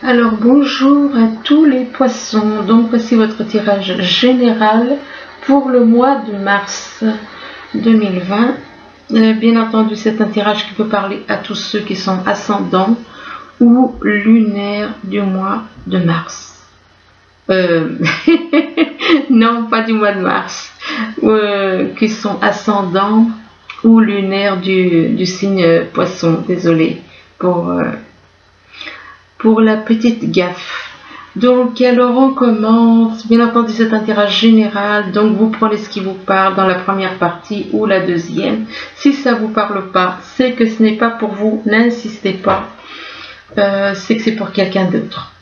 Alors bonjour à tous les poissons, donc voici votre tirage général pour le mois de mars 2020. Bien entendu, c'est un tirage qui peut parler à tous ceux qui sont ascendants ou lunaires du mois de mars. Non, pas du mois de mars, qui sont ascendants ou lunaires du signe poisson. Désolé pour la petite gaffe. Donc alors on commence. Bien entendu, c'est un tirage général, donc vous prenez ce qui vous parle dans la première partie ou la deuxième. Si ça vous parle pas, c'est que ce n'est pas pour vous, n'insistez pas, c'est que c'est pour quelqu'un d'autre.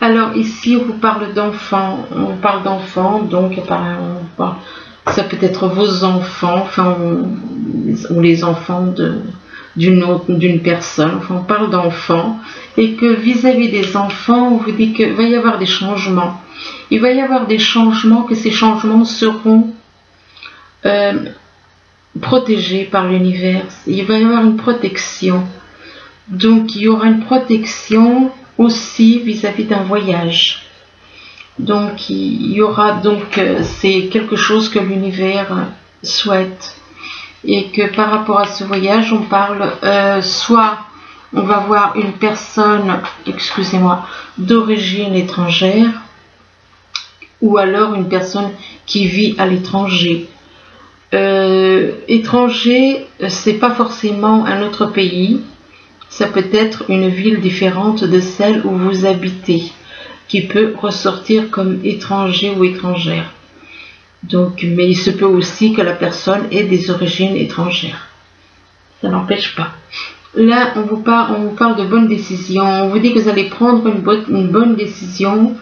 Alors ici on vous parle d'enfants, donc apparemment ça peut être vos enfants, ou les enfants d'une personne, enfin on parle d'enfants, et que vis-à-vis des enfants, on vous dit qu'il va y avoir des changements. Il va y avoir des changements, que ces changements seront protégés par l'univers. Il va y avoir une protection. Donc il y aura une protection aussi vis-à-vis d'un voyage. Donc il y aura donc, c'est quelque chose que l'univers souhaite. Et que par rapport à ce voyage, on parle soit on va voir une personne, excusez-moi, d'origine étrangère, ou alors une personne qui vit à l'étranger. Étranger, c'est pas forcément un autre pays, ça peut être une ville différente de celle où vous habitez, qui peut ressortir comme étranger ou étrangère. Donc, mais il se peut aussi que la personne ait des origines étrangères. Ça n'empêche pas. Là, on vous parle de bonnes décisions. On vous dit que vous allez prendre une bonne décision,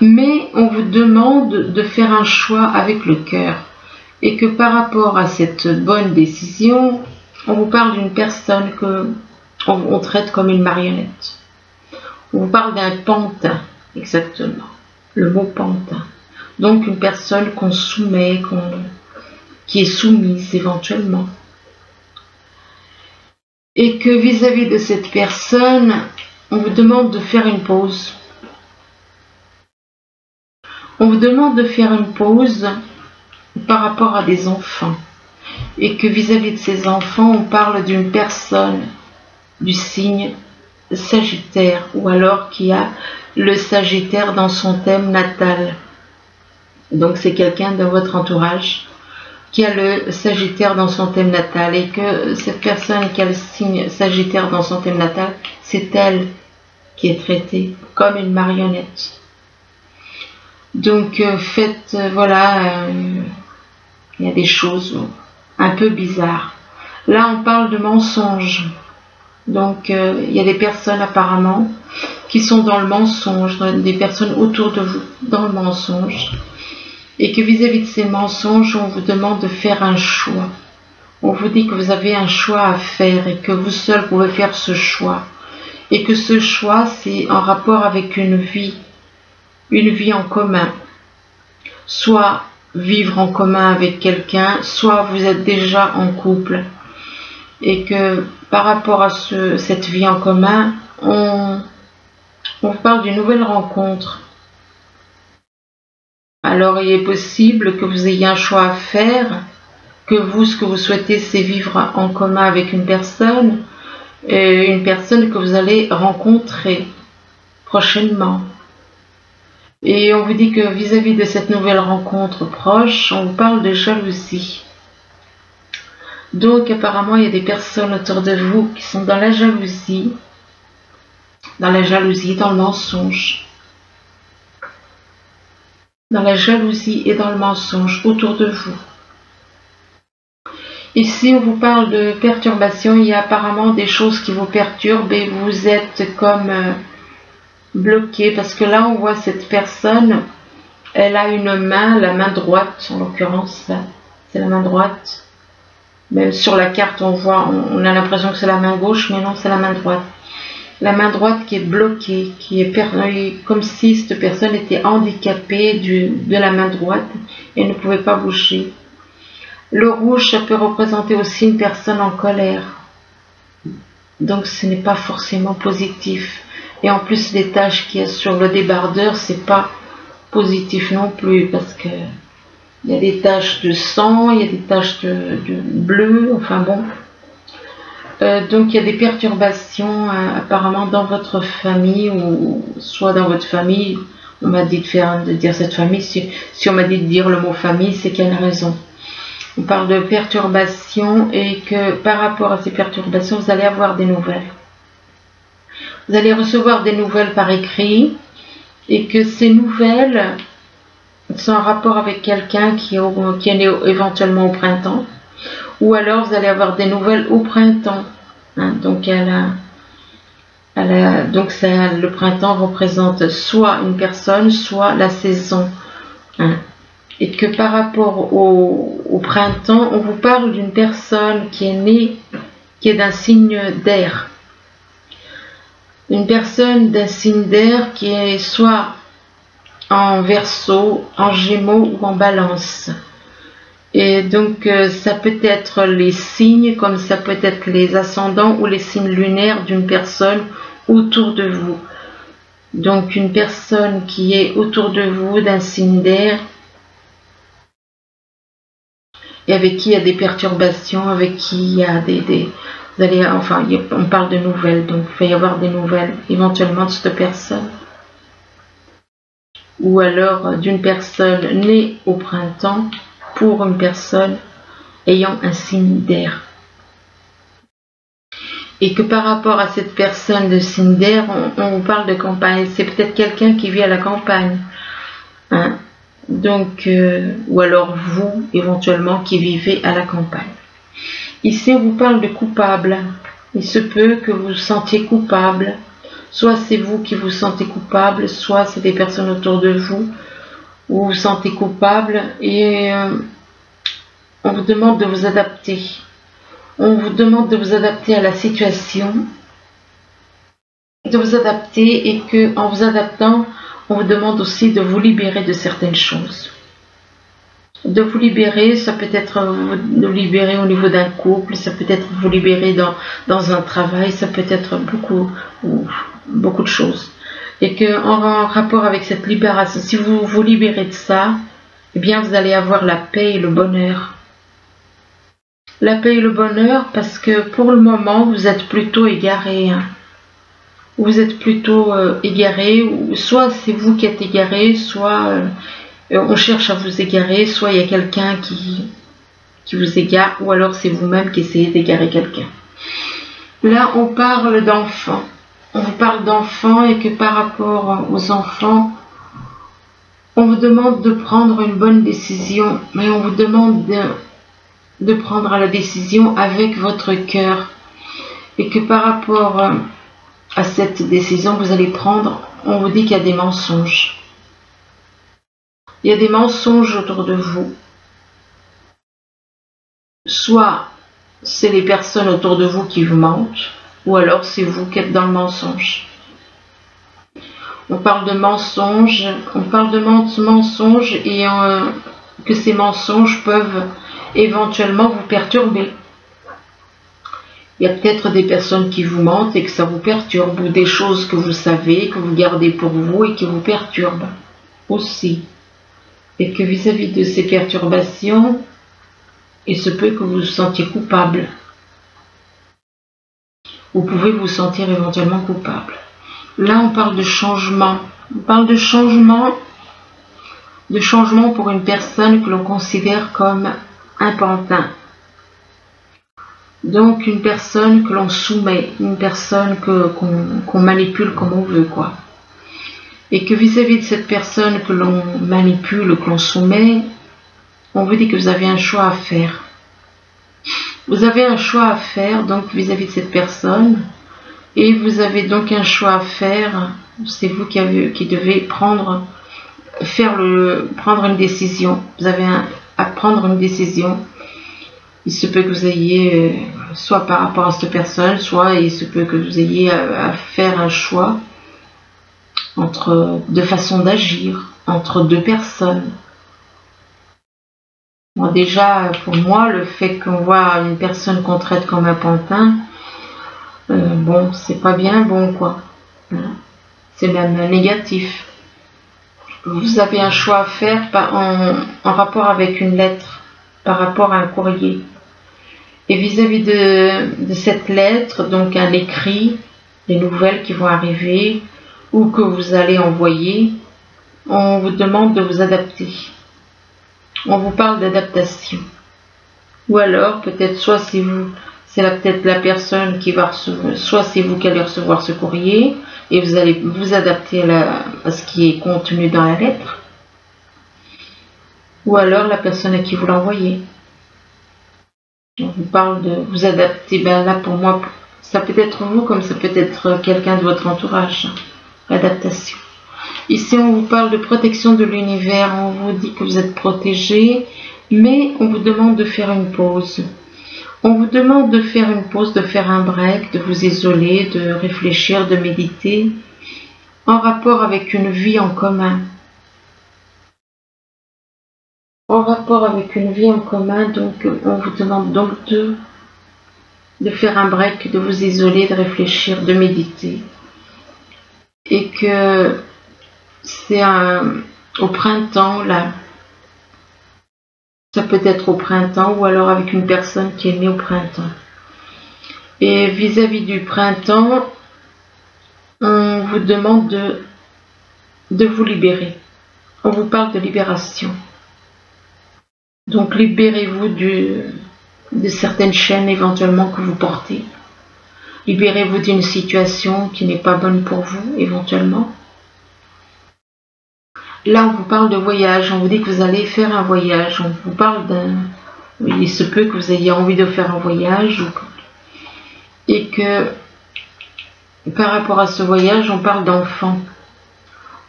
mais on vous demande de faire un choix avec le cœur. Et que par rapport à cette bonne décision, on vous parle d'une personne que on traite comme une marionnette. On vous parle d'un pantin, exactement. Le mot pantin. Donc une personne qu'on soumet, qui est soumise éventuellement. Et que vis-à-vis de cette personne, on vous demande de faire une pause. On vous demande de faire une pause par rapport à des enfants. Et que vis-à-vis de ces enfants, on parle d'une personne du signe Sagittaire, ou alors qui a le Sagittaire dans son thème natal. Donc c'est quelqu'un de votre entourage qui a le Sagittaire dans son thème natal, et que cette personne qui a le signe Sagittaire dans son thème natal, c'est elle qui est traitée comme une marionnette. Donc voilà, il y a des choses un peu bizarres. Là on parle de mensonges. Donc il y a des personnes apparemment qui sont dans le mensonge, des personnes autour de vous dans le mensonge. Et que vis-à-vis de ces mensonges, on vous demande de faire un choix. On vous dit que vous avez un choix à faire et que vous seul pouvez faire ce choix. Et que ce choix, c'est en rapport avec une vie en commun. Soit vivre en commun avec quelqu'un, soit vous êtes déjà en couple. Et que par rapport à cette vie en commun, on parle d'une nouvelle rencontre. Alors il est possible que vous ayez un choix à faire, que ce que vous souhaitez, c'est vivre en commun avec une personne que vous allez rencontrer prochainement. Et on vous dit que vis-à-vis de cette nouvelle rencontre proche, on vous parle de jalousie. Donc apparemment, il y a des personnes autour de vous qui sont dans la jalousie, dans le mensonge. Dans la jalousie et dans le mensonge autour de vous. Ici, on vous parle de perturbation. Il y a apparemment des choses qui vous perturbent et vous êtes comme bloqué, parce que là, on voit cette personne, elle a une main, la main droite, en l'occurrence, c'est la main droite. Même sur la carte, on a l'impression que c'est la main gauche, mais non, c'est la main droite. La main droite qui est bloquée, qui est comme si cette personne était handicapée de la main droite et ne pouvait pas bouger. Le rouge, ça peut représenter aussi une personne en colère. Donc ce n'est pas forcément positif. Et en plus, les taches qu'il y a sur le débardeur, c'est pas positif non plus, parce que il y a des taches de sang, il y a des taches de bleu, enfin bon. Donc il y a des perturbations apparemment dans votre famille, ou soit dans votre famille. On m'a dit de dire cette famille. Si on m'a dit de dire le mot famille, c'est qu'il y a une raison. On parle de perturbations, et que par rapport à ces perturbations, vous allez avoir des nouvelles. Vous allez recevoir des nouvelles par écrit, et que ces nouvelles sont en rapport avec quelqu'un qui est né éventuellement au printemps, ou alors vous allez avoir des nouvelles au printemps. Donc le printemps représente soit une personne, soit la saison. Et que par rapport au printemps, on vous parle d'une personne qui est née, qui est d'un signe d'air. Une personne d'un signe d'air qui est soit en Verseau, en Gémeaux ou en Balance. Et donc ça peut être les signes, comme ça peut être les ascendants ou les signes lunaires d'une personne autour de vous. Donc une personne qui est autour de vous d'un signe d'air, et avec qui il y a des perturbations, avec qui il y a on parle de nouvelles, donc il va y avoir des nouvelles éventuellement de cette personne. Ou alors d'une personne née au printemps pour une personne ayant un signe d'air. Et que par rapport à cette personne de signe d'air, on vous parle de campagne. C'est peut-être quelqu'un qui vit à la campagne. Donc, ou alors vous, éventuellement, qui vivez à la campagne. Ici, on vous parle de coupable. Il se peut que vous vous sentiez coupable. Soit c'est vous qui vous sentez coupable, soit c'est des personnes autour de vous où vous vous sentez coupable, et on vous demande de vous adapter. On vous demande de vous adapter à la situation, de vous adapter, et que en vous adaptant, on vous demande aussi de vous libérer de certaines choses. De vous libérer, ça peut être de vous libérer au niveau d'un couple, ça peut être vous libérer dans un travail, ça peut être beaucoup de choses. Et que en rapport avec cette libération, si vous vous libérez de ça, eh bien vous allez avoir la paix et le bonheur. La paix et le bonheur, parce que pour le moment, vous êtes plutôt égaré. Vous êtes plutôt égaré, ou soit c'est vous qui êtes égaré, soit on cherche à vous égarer, soit il y a quelqu'un qui vous égare, ou alors c'est vous-même qui essayez d'égarer quelqu'un. Là, on parle d'enfants. On vous parle d'enfants, et que par rapport aux enfants, on vous demande de prendre une bonne décision, mais on vous demande de prendre la décision avec votre cœur, et que par rapport à cette décision que vous allez prendre, on vous dit qu'il y a des mensonges. Il y a des mensonges autour de vous. Soit c'est les personnes autour de vous qui vous mentent, ou alors c'est vous qui êtes dans le mensonge. On parle de mensonges, et que ces mensonges peuvent éventuellement vous perturber. Il y a peut-être des personnes qui vous mentent et que ça vous perturbe, ou des choses que vous savez, que vous gardez pour vous et qui vous perturbent aussi. Et que vis-à-vis de ces perturbations, il se peut que vous vous sentiez coupable. Vous pouvez vous sentir éventuellement coupable. Là, on parle de changement. On parle de changement pour une personne que l'on considère comme un pantin. Donc une personne que l'on soumet, une personne qu'on manipule comme on veut, quoi. Et que vis-à-vis de cette personne que l'on manipule, que l'on soumet, on vous dit que vous avez un choix à faire. Vous avez un choix à faire, donc vis-à-vis de cette personne, et vous avez donc un choix à faire. C'est vous qui devez prendre une décision. Vous avez à prendre une décision. Il se peut que vous ayez, soit par rapport à cette personne, soit il se peut que vous ayez à faire un choix entre deux façons d'agir, entre deux personnes. Bon, déjà, pour moi, le fait qu'on voit une personne qu'on traite comme un pantin, bon, c'est pas bien bon, quoi. c'est même négatif. Vous avez un choix à faire en rapport avec une lettre, par rapport à un courrier. Et vis-à-vis de cette lettre, donc un écrit, des nouvelles qui vont arriver ou que vous allez envoyer, on vous demande de vous adapter. On vous parle d'adaptation. Ou alors, peut-être, soit si vous, c'est peut-être la personne qui va recevoir, soit c'est vous qui allez recevoir ce courrier et vous allez vous adapter à ce qui est contenu dans la lettre. Ou alors la personne à qui vous l'envoyez. On vous parle de vous adapter. Ben là, pour moi, ça peut être vous comme ça peut être quelqu'un de votre entourage. L'adaptation. Ici, on vous parle de protection de l'univers. On vous dit que vous êtes protégé, mais on vous demande de faire une pause. On vous demande de faire une pause, de faire un break, de vous isoler, de réfléchir, de méditer, en rapport avec une vie en commun. En rapport avec une vie en commun, donc on vous demande donc de faire un break, de vous isoler, de réfléchir, de méditer. Et que c'est au printemps, là, ça peut être au printemps ou alors avec une personne qui est née au printemps. Et vis-à-vis du printemps, on vous demande de vous libérer. On vous parle de libération. Donc libérez-vous de certaines chaînes éventuellement que vous portez. Libérez-vous d'une situation qui n'est pas bonne pour vous éventuellement. Là, on vous parle de voyage, on vous dit que vous allez faire un voyage. On vous parle il se peut que vous ayez envie de faire un voyage et que par rapport à ce voyage, on parle d'enfants.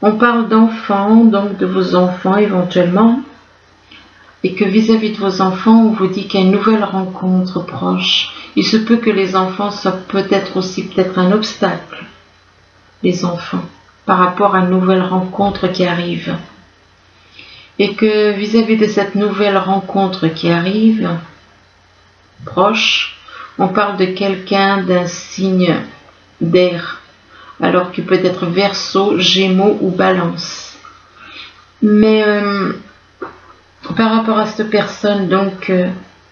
On parle d'enfants, donc de vos enfants éventuellement. Et que vis-à-vis de vos enfants, on vous dit qu'il y a une nouvelle rencontre proche. Il se peut que les enfants soient peut-être aussi un obstacle, les enfants, par rapport à une nouvelle rencontre qui arrive. Et que vis-à-vis de cette nouvelle rencontre qui arrive, proche, on parle de quelqu'un d'un signe d'air, alors qu'il peut être Verseau, Gémeaux ou Balance. Mais par rapport à cette personne, donc,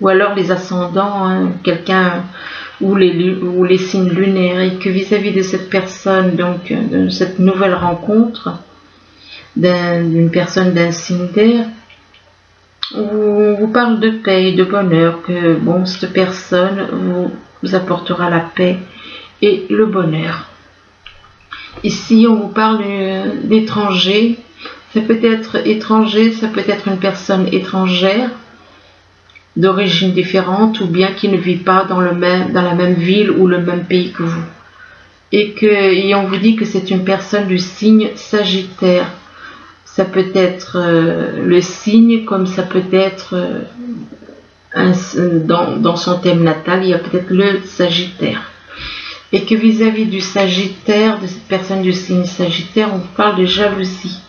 ou alors les ascendants, hein, quelqu'un ou les signes lunaires, et que vis-à-vis de cette personne, donc de cette nouvelle rencontre d'une personne d'un signe d'air, on vous parle de paix et de bonheur, que bon, cette personne vous apportera la paix et le bonheur. Ici, on vous parle d'étrangers. Ça peut être étranger, ça peut être une personne étrangère d'origine différente ou bien qui ne vit pas dans la même ville ou le même pays que vous. Et on vous dit que c'est une personne du signe Sagittaire. Ça peut être le signe comme ça peut être dans son thème natal, il y a peut-être le Sagittaire. Et que vis-à-vis du Sagittaire, de cette personne du signe Sagittaire, on parle de jalousie.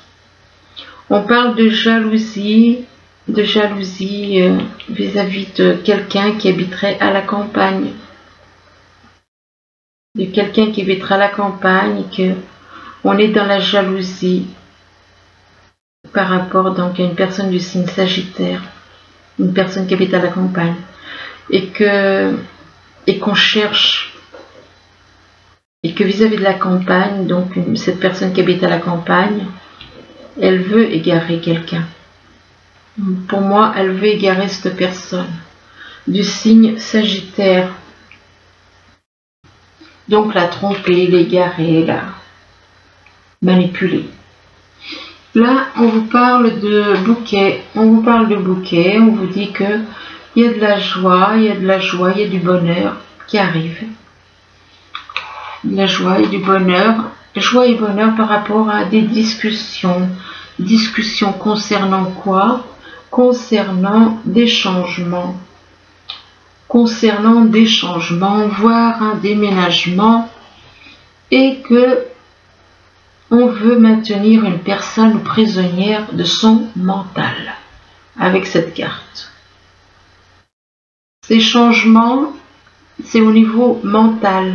On parle de jalousie vis-à-vis de quelqu'un qui habiterait à la campagne. De quelqu'un qui habiterait à la campagne, que on est dans la jalousie par rapport donc à une personne du signe Sagittaire, une personne qui habite à la campagne, et qu'on cherche, et que vis-à-vis de la campagne, donc cette personne qui habite à la campagne, elle veut égarer quelqu'un. Pour moi, elle veut égarer cette personne du signe Sagittaire. Donc la tromper, l'égarer, la manipuler. Là, on vous parle de bouquet. On vous parle de bouquet. On vous dit que il y a de la joie, il y a du bonheur qui arrive. De la joie et du bonheur. Joie et bonheur par rapport à des discussions. Discussions concernant quoi? Concernant des changements. Voire un déménagement. Et que on veut maintenir une personne prisonnière de son mental. Avec cette carte. Ces changements, c'est au niveau mental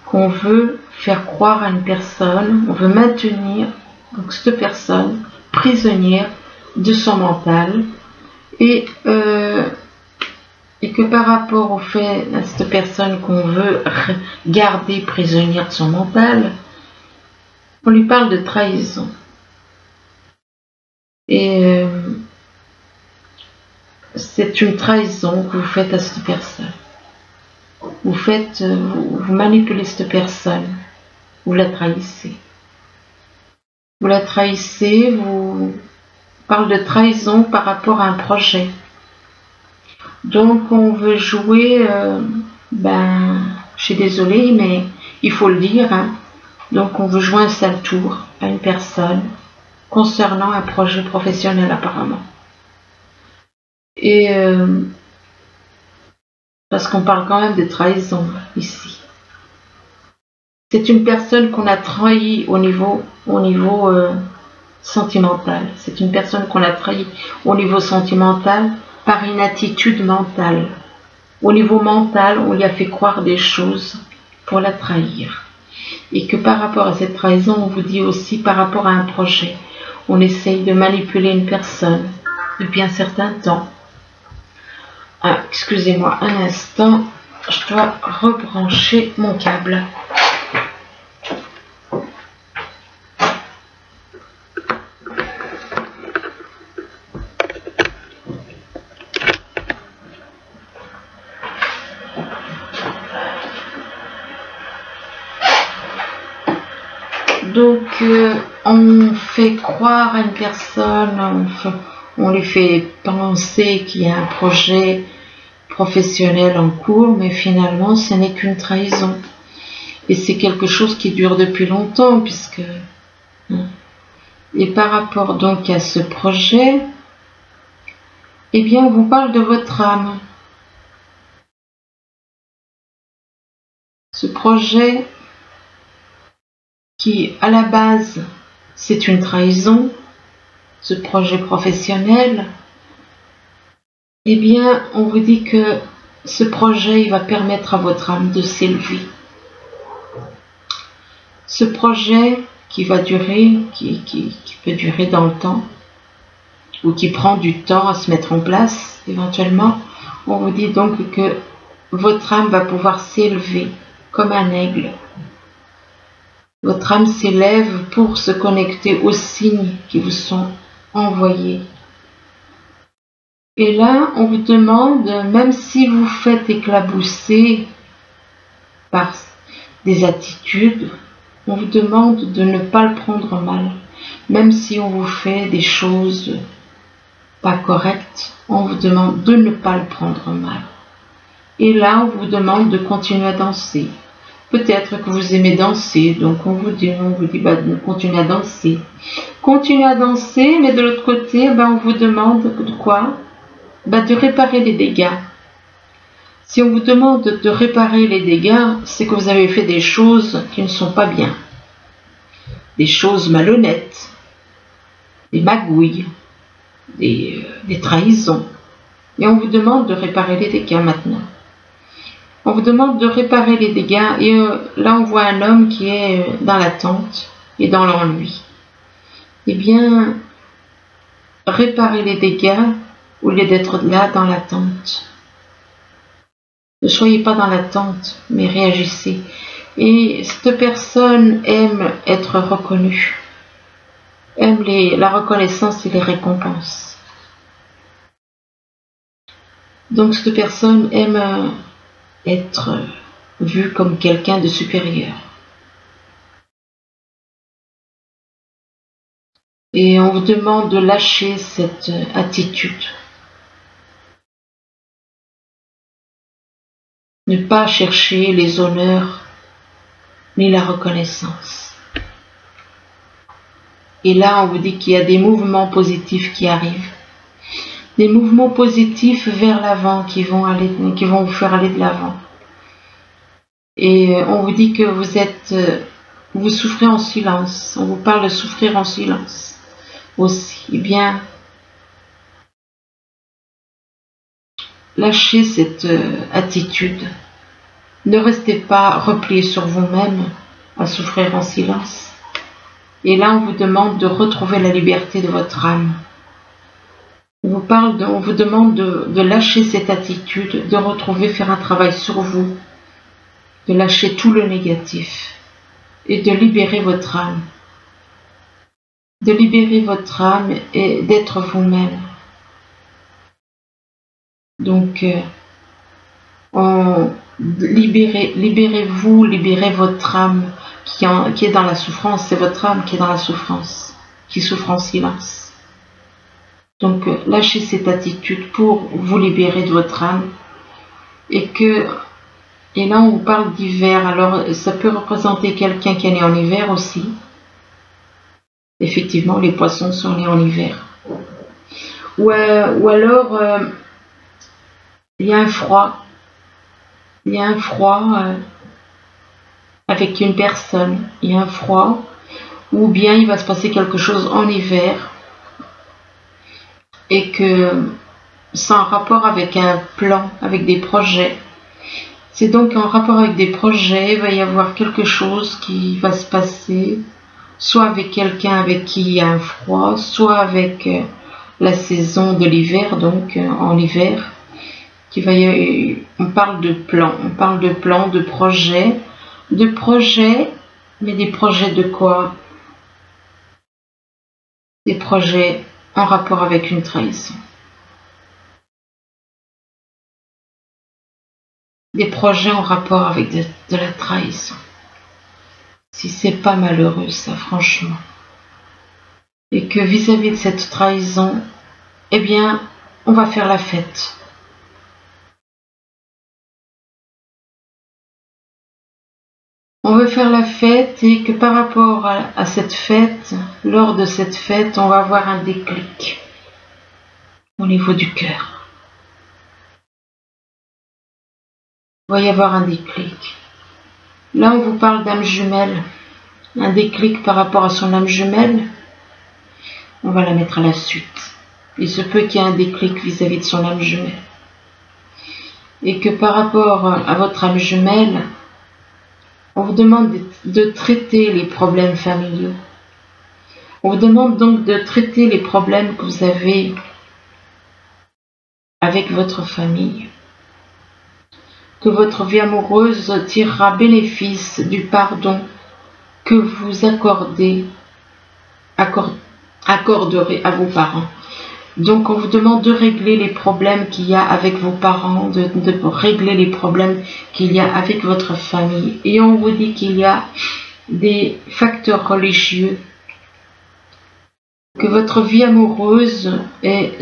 qu'on veut faire croire à une personne, on veut maintenir donc cette personne prisonnière de son mental et que par rapport au fait à cette personne qu'on veut garder prisonnière de son mental, on lui parle de trahison. Et c'est une trahison que vous faites à cette personne. Vous manipulez cette personne, vous la trahissez. Vous la trahissez, vous parle de trahison par rapport à un projet. Donc on veut jouer, je suis désolée, mais il faut le dire, hein. Donc on veut jouer un sale tour à une personne concernant un projet professionnel apparemment. Et parce qu'on parle quand même de trahison ici. C'est une personne qu'on a trahi au niveau sentimental. C'est une personne qu'on a trahi au niveau sentimental par une attitude mentale. Au niveau mental, on lui a fait croire des choses pour la trahir. Et que par rapport à cette trahison, on vous dit aussi par rapport à un projet. On essaye de manipuler une personne depuis un certain temps. Ah, excusez-moi un instant, je dois rebrancher mon câble. Donc, on fait croire à une personne, on lui fait penser qu'il y a un projet professionnel en cours, mais finalement, ce n'est qu'une trahison. Et c'est quelque chose qui dure depuis longtemps, puisque... Et par rapport donc à ce projet, eh bien, on vous parle de votre âme. Ce projet qui, à la base, c'est une trahison, ce projet professionnel, eh bien, on vous dit que ce projet, il va permettre à votre âme de s'élever. Ce projet qui va durer, qui peut durer dans le temps, ou qui prend du temps à se mettre en place, éventuellement, on vous dit donc que votre âme va pouvoir s'élever comme un aigle. Votre âme s'élève pour se connecter aux signes qui vous sont envoyés. Et là, on vous demande, même si vous faites éclabousser par des attitudes, on vous demande de ne pas le prendre mal. Même si on vous fait des choses pas correctes, on vous demande de ne pas le prendre mal. Et là, on vous demande de continuer à danser. Peut-être que vous aimez danser, donc on vous dit de continuer à danser. Continuez à danser, mais de l'autre côté, on vous demande de quoi? De réparer les dégâts. Si on vous demande de réparer les dégâts, c'est que vous avez fait des choses qui ne sont pas bien. Des choses malhonnêtes, des magouilles, des trahisons. Et on vous demande de réparer les dégâts maintenant. On vous demande de réparer les dégâts et là on voit un homme qui est dans l'attente et dans l'ennui. Eh bien, réparer les dégâts au lieu d'être là dans l'attente. Ne soyez pas dans l'attente, mais réagissez. Et cette personne aime être reconnue, aime la reconnaissance et les récompenses. Donc cette personne aime être vue comme quelqu'un de supérieur. Et on vous demande de lâcher cette attitude. Ne pas chercher les honneurs ni la reconnaissance. Et là, on vous dit qu'il y a des mouvements positifs qui arrivent. Des mouvements positifs vers l'avant qui vont vous faire aller de l'avant. Et on vous dit que vous souffrez en silence. On vous parle de souffrir en silence aussi. Eh bien, lâchez cette attitude. Ne restez pas replié sur vous-même, à souffrir en silence. Et là, on vous demande de retrouver la liberté de votre âme. On vous demande de lâcher cette attitude, de retrouver, faire un travail sur vous, de lâcher tout le négatif et de libérer votre âme. De libérer votre âme et d'être vous-même. Donc, libérez-vous, libérez votre âme qui est dans la souffrance. C'est votre âme qui est dans la souffrance, qui souffre en silence. Donc, lâchez cette attitude pour vous libérer de votre âme. Et là, on vous parle d'hiver. Alors, ça peut représenter quelqu'un qui est né en hiver aussi. Effectivement, les poissons sont nés en hiver. Ou alors, il y a un froid. Il y a un froid avec une personne. Il y a un froid. Ou bien il va se passer quelque chose en hiver. Et que c'est en rapport avec un plan, avec des projets. C'est donc en rapport avec des projets, il va y avoir quelque chose qui va se passer, soit avec quelqu'un avec qui il y a un froid, soit avec la saison de l'hiver, donc en hiver. On parle de plans, de projets, mais des projets de quoi? Des projets en rapport avec une trahison. Des projets en rapport avec de la trahison. Si c'est pas malheureux ça, franchement. Et que vis-à-vis de cette trahison, eh bien, on va faire la fête. On veut faire la fête et que par rapport à cette fête, lors de cette fête, on va avoir un déclic au niveau du cœur. Il va y avoir un déclic. Là, on vous parle d'âme jumelle. Un déclic par rapport à son âme jumelle. On va la mettre à la suite. Il se peut qu'il y ait un déclic vis-à-vis de son âme jumelle. Et que par rapport à votre âme jumelle, on vous demande de traiter les problèmes familiaux. On vous demande donc de traiter les problèmes que vous avez avec votre famille. Que votre vie amoureuse tirera bénéfice du pardon que vous accorderez à vos parents. Donc on vous demande de régler les problèmes qu'il y a avec vos parents, de régler les problèmes qu'il y a avec votre famille. Et on vous dit qu'il y a des facteurs religieux, que votre vie amoureuse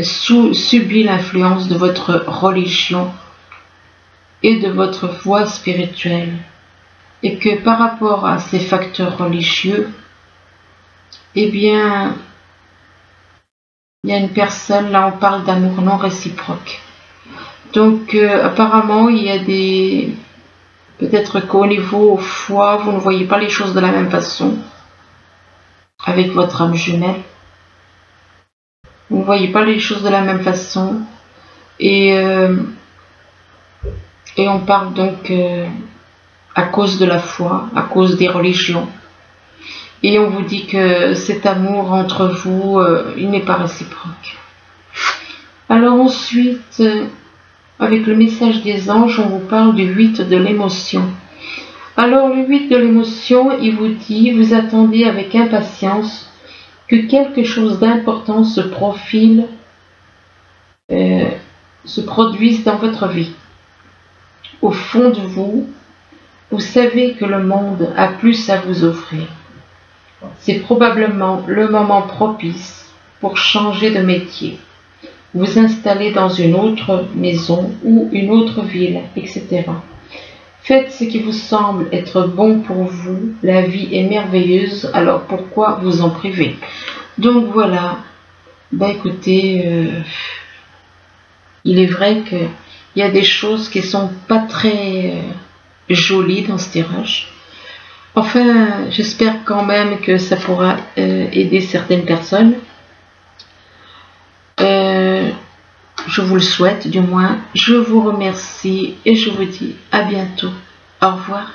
subit l'influence de votre religion et de votre voie spirituelle. Et que par rapport à ces facteurs religieux, eh bien, il y a une personne, là on parle d'amour non réciproque. Donc apparemment il y a peut-être qu'au niveau foi, vous ne voyez pas les choses de la même façon avec votre âme jumelle. Vous ne voyez pas les choses de la même façon. Et on parle donc à cause de la foi, à cause des religions. Et on vous dit que cet amour entre vous, il n'est pas réciproque. Alors ensuite, avec le message des anges, on vous parle du 8 de l'émotion. Alors le 8 de l'émotion, il vous dit, vous attendez avec impatience que quelque chose d'important se produise dans votre vie. Au fond de vous, vous savez que le monde a plus à vous offrir. C'est probablement le moment propice pour changer de métier, vous installer dans une autre maison ou une autre ville, etc. Faites ce qui vous semble être bon pour vous, la vie est merveilleuse, alors pourquoi vous en priver? Donc voilà, écoutez, il est vrai qu'il y a des choses qui sont pas très jolies dans ce tirage. Enfin, j'espère quand même que ça pourra aider certaines personnes. Je vous le souhaite du moins. Je vous remercie et je vous dis à bientôt. Au revoir.